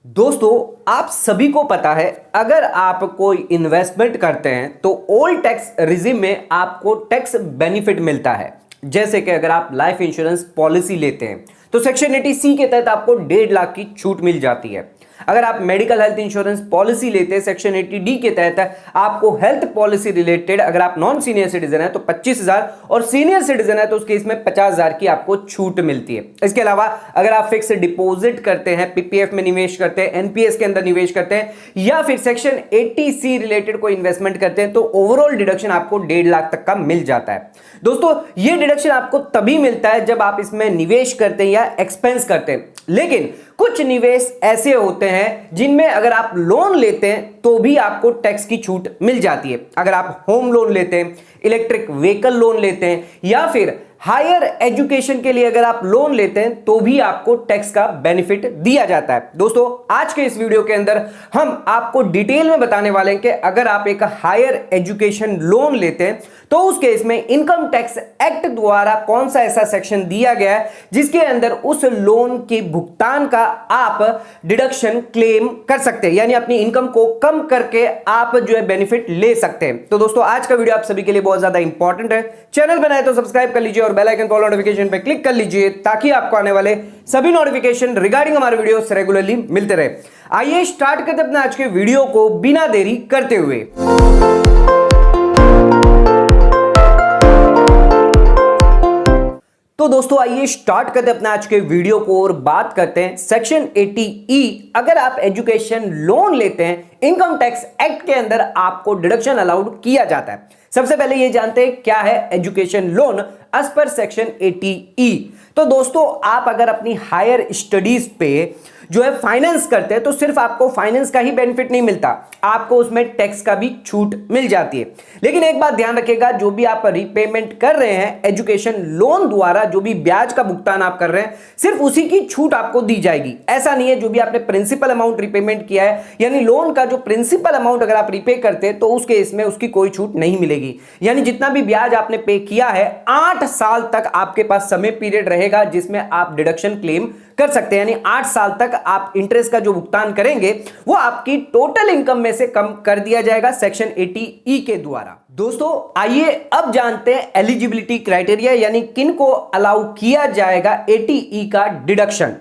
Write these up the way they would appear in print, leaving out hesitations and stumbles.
दोस्तों, आप सभी को पता है अगर आप कोई इन्वेस्टमेंट करते हैं तो ओल्ड टैक्स रिजिम में आपको टैक्स बेनिफिट मिलता है। जैसे कि अगर आप लाइफ इंश्योरेंस पॉलिसी लेते हैं तो सेक्शन 80C के तहत आपको 1.5 लाख की छूट मिल जाती है। अगर आप मेडिकल हेल्थ इंश्योरेंस पॉलिसी लेते हैं सेक्शन 80D के तहत आपको हेल्थ पॉलिसी रिलेटेड अगर आप नॉन सीनियर सिटीजन है तो 25,000 और सीनियर सिटीजन है तो उस केस में 50,000 की आपको छूट मिलती है। इसके अलावा अगर आप फिक्स डिपॉजिट करते हैं, पीपीएफ में निवेश करते हैं, एनपीएस के अंदर निवेश करते हैं या फिर सेक्शन 80C रिलेटेड कोई इन्वेस्टमेंट करते हैं तो ओवरऑल डिडक्शन आपको 1.5 लाख तक का मिल जाता है। दोस्तों, यह डिडक्शन आपको तभी मिलता है जब आप इसमें निवेश करते हैं या एक्सपेंस करते हैं। लेकिन कुछ निवेश ऐसे होते हैं जिनमें अगर आप लोन लेते हैं तो भी आपको टैक्स की छूट मिल जाती है। अगर आप होम लोन लेते हैं, इलेक्ट्रिक व्हीकल लोन लेते हैं या फिर हायर एजुकेशन के लिए अगर आप लोन लेते हैं तो भी आपको टैक्स का बेनिफिट दिया जाता है। दोस्तों, आज के इस वीडियो के अंदर हम आपको डिटेल में बताने वाले हैं कि अगर आप एक हायर एजुकेशन लोन लेते हैं तो उस केस में इनकम टैक्स एक्ट द्वारा कौन सा ऐसा सेक्शन दिया गया है जिसके अंदर उस लोन के भुगतान का आप डिडक्शन क्लेम कर सकते हैं, यानी अपनी इनकम को कम करके आप जो है बेनिफिट ले सकते हैं। तो दोस्तों, आज का वीडियो आप सभी के लिए बहुत ज्यादा इंपॉर्टेंट है। चैनल बनाए तो सब्सक्राइब कर लीजिए और बेल आइकन पर नोटिफिकेशन पे क्लिक कर लीजिए ताकि आपको आने वाले सभी नोटिफिकेशन रिगार्डिंग हमारे वीडियोस रेगुलरली मिलते रहे। आइए स्टार्ट करते हैं अपने आज के वीडियो को बिना देरी करते हुए। तो दोस्तों, आइए स्टार्ट करते हैं अपने आज के वीडियो को और बात करते हैं सेक्शन 80E। अगर आप एजुकेशन लोन लेते हैं इनकम टैक्स एक्ट के अंदर आपको डिडक्शन अलाउड किया जाता है। सबसे पहले ये जानते हैं क्या है education loan as per section 80E। तो दोस्तों, आप अगर अपनी हायर स्टडीज पे जो है फाइनेंस करते हैं तो सिर्फ आपको फाइनेंस का ही बेनिफिट नहीं मिलता, आपको उसमें टैक्स का भी छूट मिल जाती है। लेकिन एक बात ध्यान रखिएगा, जो भी आप रीपेमेंट कर रहे हैं एजुकेशन लोन द्वारा, जो भी ब्याज का भुगतान आप कर रहे हैं सिर्फ उसी की छूट आपको दी जाएगी। ऐसा नहीं है जो भी आपने प्रिंसिपल अमाउंट रीपेमेंट किया है, यानी लोन का जो प्रिंसिपल अमाउंट अगर आप रीपे करते हैं तो उस केस में उसकी कोई छूट नहीं मिलेगी। यानी जितना भी ब्याज आपने पे किया है 8 साल तक आपके पास समय पीरियड रहेगा जिसमें आप डिडक्शन क्लेम कर सकते हैं। यानी 8 साल तक आप इंटरेस्ट का जो भुगतान करेंगे वो आपकी टोटल इनकम में से कम कर दिया जाएगा सेक्शन 80E के द्वारा। दोस्तों, आइए अब जानते हैं एलिजिबिलिटी क्राइटेरिया, यानी किन को अलाउ किया जाएगा 80E का डिडक्शन।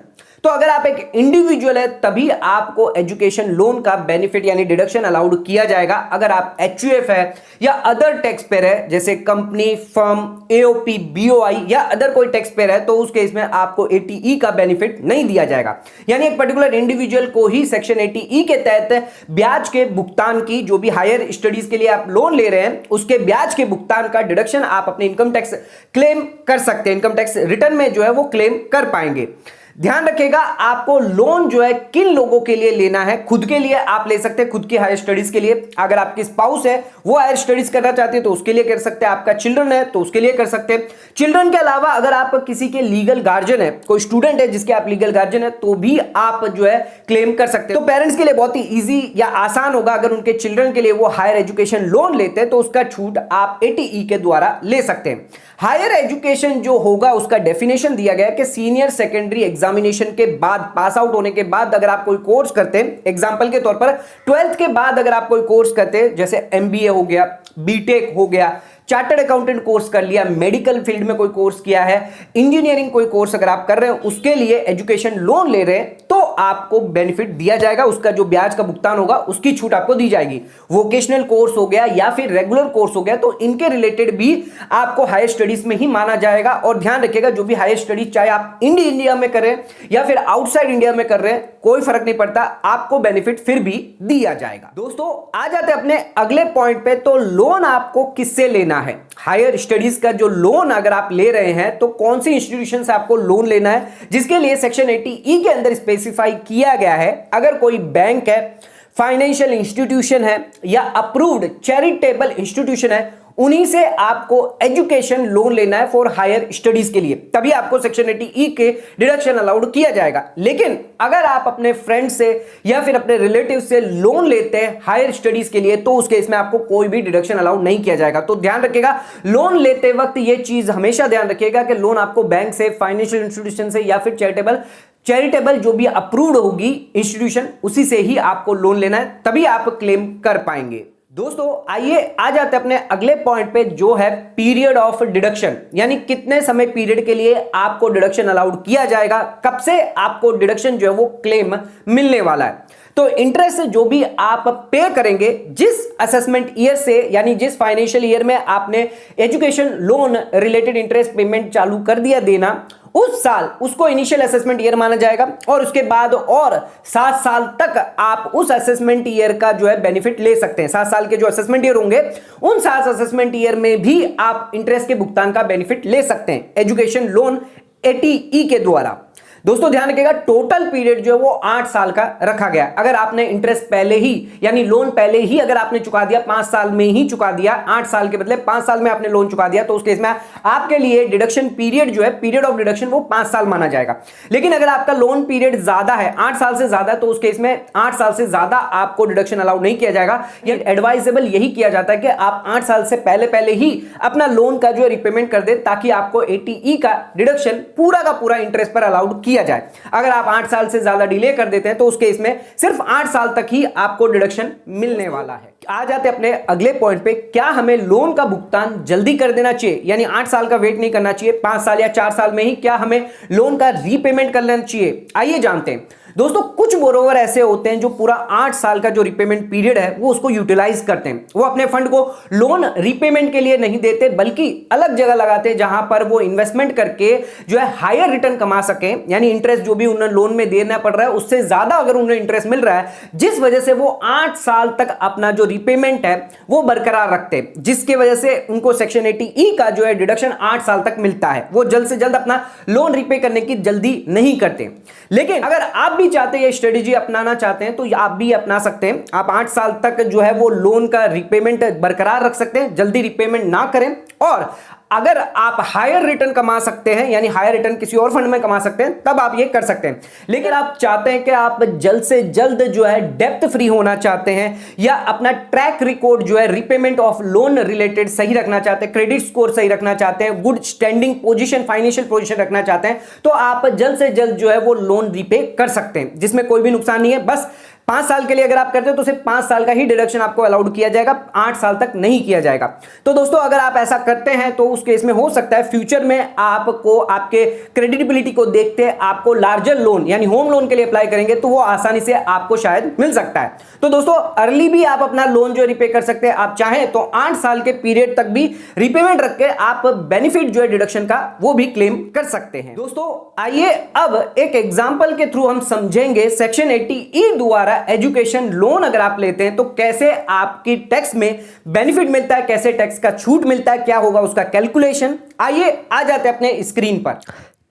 तो अगर आप एक इंडिविजुअल है तभी आपको एजुकेशन लोन का बेनिफिट यानी डिडक्शन अलाउड किया जाएगा। अगर आप एचयूएफ है या अदर टैक्स पेयर है जैसे कंपनी, फर्म, एओपी, बीओआई या अदर कोई टैक्स पेयर है तो उस केस में आपको 80E का बेनिफिट नहीं दिया जाएगा। यानी एक पर्टिकुलर इंडिविजुअल को ही सेक्शन 80E के तहत ब्याज के भुगतान की, जो भी हायर स्टडीज के लिए आप लोन ले रहे हैं उसके ब्याज के भुगतान का डिडक्शन आप अपने इनकम टैक्स क्लेम कर सकते हैं, इनकम टैक्स रिटर्न में जो है वो क्लेम कर पाएंगे। ध्यान रखिएगा, आपको लोन जो है किन लोगों के लिए लेना है। खुद के लिए आप ले सकते हैं, खुद की हायर स्टडीज के लिए। अगर आपकी स्पाउस है वो हायर स्टडीज करना चाहती है तो उसके लिए कर सकते हैं। आपका चिल्ड्रन है तो उसके लिए कर सकते हैं। चिल्ड्रन के अलावा अगर आप किसी के लीगल गार्जियन है, कोई स्टूडेंट है जिसके आप लीगल गार्जियन है तो भी आप जो है क्लेम कर सकते हैं। तो पेरेंट्स के लिए बहुत ही ईजी या आसान होगा, अगर उनके चिल्ड्रन के लिए वो हायर एजुकेशन लोन लेते हैं तो उसका छूट आप 80E के द्वारा ले सकते हैं। हायर एजुकेशन जो होगा उसका डेफिनेशन दिया गया है कि सीनियर सेकेंडरी एग्जामिनेशन के बाद, पास आउट होने के बाद अगर आप कोई कोर्स करते हैं, एग्जांपल के तौर पर 12th के बाद अगर आप कोई कोर्स करते हैं जैसे एमबीए हो गया, बीटेक हो गया, चार्टर्ड अकाउंटेंट कोर्स कर लिया, मेडिकल फील्ड में कोई कोर्स किया है, इंजीनियरिंग कोई कोर्स अगर आप कर रहे हैं उसके लिए एजुकेशन लोन ले रहे हैं तो आपको बेनिफिट दिया जाएगा। उसका जो ब्याज का भुगतान होगा उसकी छूट आपको दी जाएगी। वोकेशनल कोर्स हो गया या फिर रेगुलर कोर्स हो गया तो इनके रिलेटेड भी आपको हायर स्टडीज में ही माना जाएगा। और ध्यान रखिएगा, जो भी हायर स्टडीज चाहे आप इंडिया में कर रहे हैं या फिर आउटसाइड इंडिया में कर रहे हैं कोई फर्क नहीं पड़ता, आपको बेनिफिट फिर भी दिया जाएगा। दोस्तों, आ जाते हैं अपने अगले पॉइंट पे। तो लोन आपको किससे लेना है? हायर स्टडीज का जो लोन अगर आप ले रहे हैं तो कौन सी इंस्टीट्यूशन से आपको लोन लेना है, जिसके लिए सेक्शन 80E के अंदर स्पेसिफाई किया गया है। अगर कोई बैंक है, फाइनेंशियल इंस्टीट्यूशन है या अप्रूव्ड चैरिटेबल इंस्टीट्यूशन है, उन्हीं से आपको एजुकेशन लोन लेना है फॉर हायर स्टडीज के लिए, तभी आपको सेक्शन 80E के डिडक्शन अलाउड किया जाएगा। लेकिन अगर आप अपने फ्रेंड से या फिर अपने रिलेटिव से लोन लेते हैं हायर स्टडीज के लिए तो उस केस में आपको कोई भी डिडक्शन अलाउड नहीं किया जाएगा। तो ध्यान रखिएगा, लोन लेते वक्त यह चीज हमेशा ध्यान रखिएगा कि लोन आपको बैंक से, फाइनेंशियल इंस्टीट्यूशन से या फिर चैरिटेबल चैरिटेबल जो भी अप्रूव्ड होगी इंस्टीट्यूशन, उसी से ही आपको लोन लेना है, तभी आप क्लेम कर पाएंगे। दोस्तों आइए आ जाते हैं अपने अगले पॉइंट पे, जो है पीरियड ऑफ डिडक्शन, यानी कितने समय पीरियड के लिए आपको डिडक्शन अलाउड किया जाएगा, कब से आपको डिडक्शन जो है वो क्लेम मिलने वाला है। तो इंटरेस्ट जो भी आप पे करेंगे जिस असेसमेंट ईयर से, यानी जिस फाइनेंशियल ईयर में आपने education loan related interest payment चालू कर दिया देना, उस साल उसको इनिशियल असेसमेंट ईयर माना जाएगा और उसके बाद और 7 साल तक आप उस असेसमेंट ईयर का जो है बेनिफिट ले सकते हैं। 7 साल के जो असेसमेंट ईयर होंगे उन 7 असेसमेंट ईयर में भी आप इंटरेस्ट के भुगतान का बेनिफिट ले सकते हैं एजुकेशन लोन ATE के द्वारा। दोस्तों ध्यान रखिएगा, टोटल पीरियड जो है वो 8 साल का रखा गया। अगर आपने इंटरेस्ट पहले ही, यानी लोन पहले ही अगर आपने चुका दिया, 5 साल में ही चुका दिया, 8 साल के बदले 5 साल में आपने लोन चुका दिया, तो उस केस में आपके लिए डिडक्शन पीरियड जो है, पीरियड ऑफ डिडक्शन, वो 5 साल माना जाएगा। लेकिन अगर आपका लोन पीरियड ज्यादा है, 8 साल से ज्यादा, तो उस केस में 8 साल से ज्यादा आपको डिडक्शन अलाउड नहीं किया जाएगा। ये एडवाइजेबल यही किया जाता है कि आप 8 साल से पहले ही अपना लोन का जो रिपेमेंट कर दे, ताकि आपको ATE का डिडक्शन पूरा का पूरा इंटरेस्ट पर अलाउड किया जाए। अगर आप 8 साल से ज्यादा डिले कर देते हैं तो उस केस में सिर्फ 8 साल तक ही आपको डिडक्शन मिलने वाला है। आ जाते हैं अपने अगले पॉइंट पे, क्या हमें लोन का भुगतान जल्दी कर देना चाहिए, यानी 8 साल का वेट नहीं करना चाहिए, 5 साल या 4 साल में ही क्या हमें लोन का रीपेमेंट कर लेना चाहिए? आइए जानते हैं। दोस्तों कुछ बोरोवर ऐसे होते हैं जो पूरा 8 साल का जो रिपेमेंट पीरियड है वो उसको यूटिलाइज करते हैं। वो अपने फंड को लोन रीपेमेंट के लिए नहीं देते, बल्कि अलग जगह लगाते हैं जहां पर वो इन्वेस्टमेंट करके जो है हायर रिटर्न कमा सके, यानी इंटरेस्ट जो भी उन्हें लोन में देना पड़ रहा है उससे ज्यादा अगर उन्हें इंटरेस्ट मिल रहा है, जिस वजह से वो 8 साल तक अपना जो रिपेमेंट है वो बरकरार रखते हैं, जिसकी वजह से उनको सेक्शन 80E का जो है डिडक्शन 8 साल तक मिलता है। वो जल्द से जल्द अपना लोन रिपे करने की जल्दी नहीं करते। लेकिन अगर आप भी चाहते हैं, ये स्ट्रेटेजी अपनाना चाहते हैं, तो आप भी अपना सकते हैं। आप 8 साल तक जो है वो लोन का रिपेमेंट बरकरार रख सकते हैं, जल्दी रिपेमेंट ना करें। और अगर आप हायर रिटर्न कमा सकते हैं, यानी हायर रिटर्न किसी और फंड में कमा सकते हैं, तब आप ये कर सकते हैं। लेकिन आप चाहते हैं कि आप जल्द से जल्द जो है डेप्थ फ्री होना चाहते हैं, या अपना ट्रैक रिकॉर्ड जो है रिपेमेंट ऑफ लोन रिलेटेड सही रखना चाहते हैं, क्रेडिट स्कोर सही रखना चाहते हैं, good standing position, financial position रखना चाहते हैं, तो आप जल्द से जल्द जो है वो लोन रिपे कर सकते हैं, जिसमें कोई भी नुकसान नहीं है। बस 5 साल के लिए अगर आप करते हो तो सिर्फ 5 साल का ही डिडक्शन आपको अलाउड किया जाएगा, 8 साल तक नहीं किया जाएगा। तो दोस्तों अगर आप ऐसा करते हैं तो उस केस में हो सकता है फ्यूचर में आपको, आपके क्रेडिटेबिलिटी को देखते आपको लार्जर लोन यानी होम लोन के लिए अप्लाई करेंगे तो वो आसानी से आपको शायद मिल सकता है। तो दोस्तों अर्ली भी आप अपना लोन जो रिपे कर सकते हैं। आप चाहें तो 8 साल के पीरियड तक भी रिपेमेंट रख के आप बेनिफिट जो है डिडक्शन का वो भी क्लेम कर सकते हैं। दोस्तों आइए अब एक एग्जांपल के थ्रू हम समझेंगे सेक्शन 80E द्वारा एजुकेशन लोन अगर आप लेते हैं तो कैसे आपकी टैक्स में बेनिफिट मिलता है, कैसे टैक्स का छूट मिलता है, क्या होगा उसका कैलकुलेशन। आइए आ जाते हैं अपने स्क्रीन पर।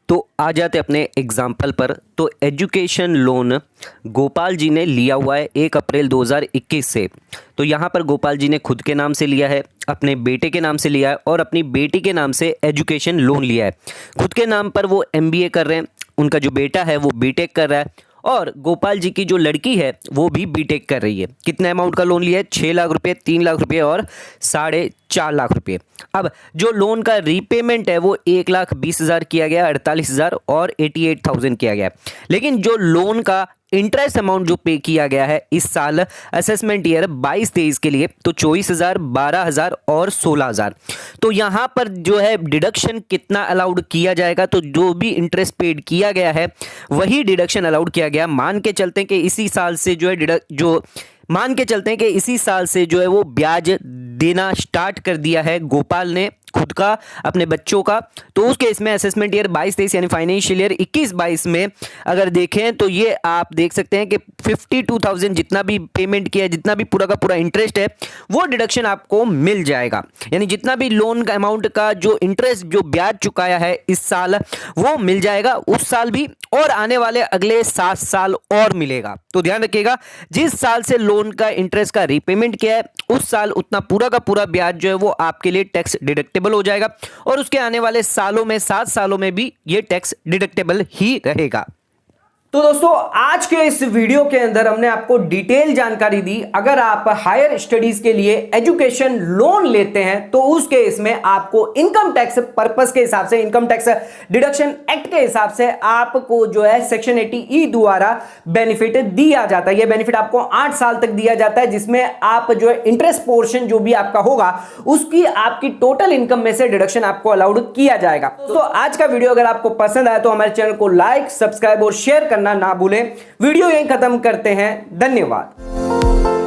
तो आ जाते अपने एग्जाम्पल पर। तो एजुकेशन लोन गोपाल जी ने लिया हुआ है 1 अप्रैल 2021 से। तो यहाँ पर गोपाल जी ने खुद के नाम से लिया है, अपने बेटे के नाम से लिया है और अपनी बेटी के नाम से एजुकेशन लोन लिया है। खुद के नाम पर वो MBA कर रहे हैं, उनका जो बेटा है वो BTech कर रहा है और गोपाल जी की जो लड़की है वो भी BTech कर रही है। कितने अमाउंट का लोन लिया है? 6 लाख रुपए, 3 लाख रुपए और 4.5 लाख रुपए। अब जो लोन का रीपेमेंट है वो 1,20,000 किया गया, 48,000 और 88,000 किया गया। लेकिन जो लोन का इंटरेस्ट अमाउंट जो पे किया गया है इस साल असेसमेंट ईयर 22-23 के लिए, तो 24,000, 12,000 और 16,000। तो यहाँ पर जो है डिडक्शन कितना अलाउड किया जाएगा? तो जो भी इंटरेस्ट पेड किया गया है वही डिडक्शन अलाउड किया गया। मान के चलते हैं कि इसी साल से जो है वो ब्याज देना स्टार्ट कर दिया है गोपाल ने खुद का, अपने बच्चों का। तो उस केस में असेसमेंट ईयर 22-23 यानी फाइनेंशियल ईयर 21-22 में अगर देखें तो ये आप देख सकते हैं कि 52,000 जितना भी पेमेंट किया है, जितना भी पूरा का पूरा इंटरेस्ट है वो डिडक्शन आपको मिल जाएगा। यानी जितना भी लोन का अमाउंट का जो इंटरेस्ट जो ब्याज चुकाया है इस साल वो मिल जाएगा, उस साल भी और आने वाले अगले 7 साल और मिलेगा। तो ध्यान रखिएगा, जिस साल से लोन का इंटरेस्ट का रीपेमेंट किया है उस साल उतना पूरा का पूरा ब्याज जो है वो आपके लिए टैक्स डिडक्टेबल हो जाएगा और उसके आने वाले सालों में 7 सालों में भी ये टैक्स डिडक्टेबल ही रहेगा। तो दोस्तों आज के इस वीडियो के अंदर हमने आपको डिटेल जानकारी दी। अगर आप हायर स्टडीज के लिए एजुकेशन लोन लेते हैं तो उस केस में आपको इनकम टैक्स पर्पस के हिसाब से, इनकम टैक्स डिडक्शन एक्ट के हिसाब से आपको जो है सेक्शन 80E द्वारा बेनिफिट दिया जाता है। यह बेनिफिट आपको 8 साल तक दिया जाता है, जिसमें आप जो है इंटरेस्ट पोर्शन जो भी आपका होगा उसकी आपकी टोटल इनकम में से डिडक्शन आपको अलाउड किया जाएगा। तो आज का वीडियो अगर आपको पसंद आया तो हमारे चैनल को लाइक, सब्सक्राइब और शेयर करना ना भूलें। वीडियो यहीं खत्म करते हैं। धन्यवाद।